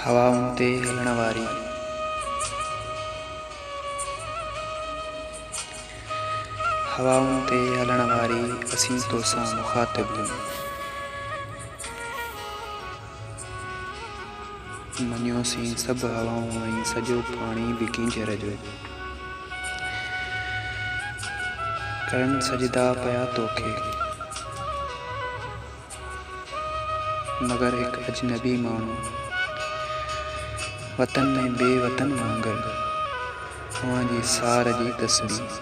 हवाउं ते हलण वारी असीं तोसां मुखातिब आहियूं। मञियोसीं सभु हवाऊं ऐं सॼो पाणी बि कींजर जो। करन सजदा पिया तोखे, मगर हिकु अजनबी माण्हू वतन में बेवतन वांगुरु तव्हांजी सार जी तस्बीह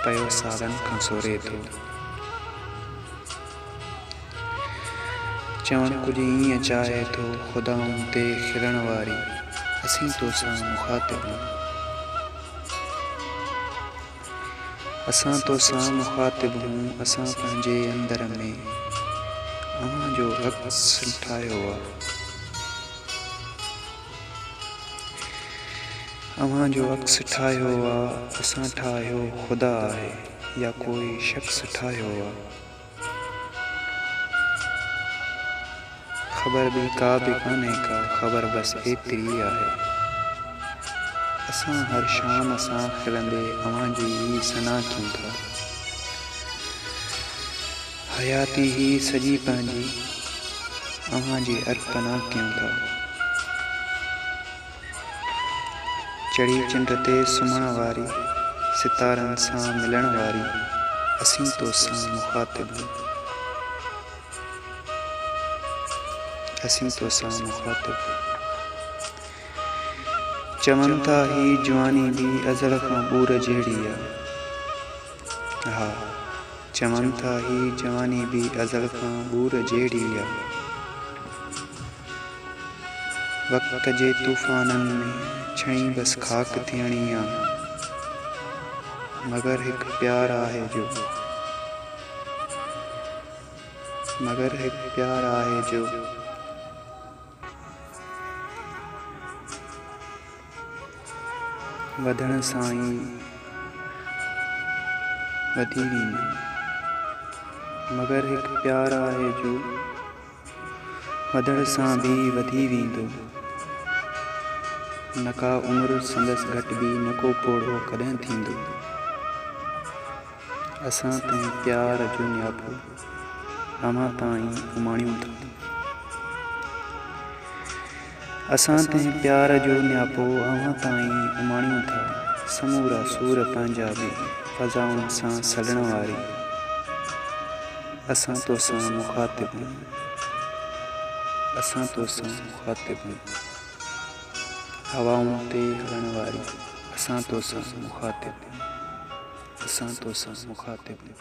पयो सालनि खां सोरे थो। चवण कुझु ईअं चाहे थो, ख़ुदाउनि ते खिलण वारी असीं तोसां मुखातिब आहियूं। असां तोसां मुखातिब हूं, असां पंहिंजे अंदर में अव्हांजो अक्स ठाहियो आहे। अव्हांजो अक्स ठाहियो आहे, असां ठाहियो ख़ुदा आहे या कोई शख़्स ठाहियो आहे। ख़बर बि का बि कान्हे का, ख़बर बसि एतिरी आहे। असां हर शाम सां खिलंदे अव्हांजी ही सना कयूं था। हयाती ही सॼी पंहिंजी अव्हांजी अर्पना कयूं था। चढ़ी चंड ते सुम्हण वारी, सितारनि सां मिलण वारी असीं तोसां मुखातिब आहियूं। असीं तोसां मुखातिब। चवनि था ही जवानी बि अज़ल खां ॿूर जहिड़ी आहे। हा, चवनि था ही जवानी बि अज़ल खां ॿूर जहिड़ी आहे। वक़्त जे तूफ़ाननि में छणी बसि ख़ाक थियणी आहे, मगर हिकु प्यार आहे जो वधण सां ई वधी वेंदो। मगर हिकु प्यार आहे जो वधण सां बि वधी वेंदो। न का उमिरि संदसि घटि बि न को पोढ़ो कॾहिं थींदो। असां ताईं प्यार जो नियापो अव्हां ताईं उमाणियूं था। असां ताईं प्यार जो नियापो अव्हां ताईं उमाणियूं था। समूरा सूर पंहिंजा बि फ़ज़ाउनि सां सलण वारी असां तोसां मुखातिब आहियूं। असां तोसां मुखातिब आहियूं। हवाउं ते हलण वारी असां तोसां मुखातिब आहियूं। असां तोसां मुखातिब आहियूं।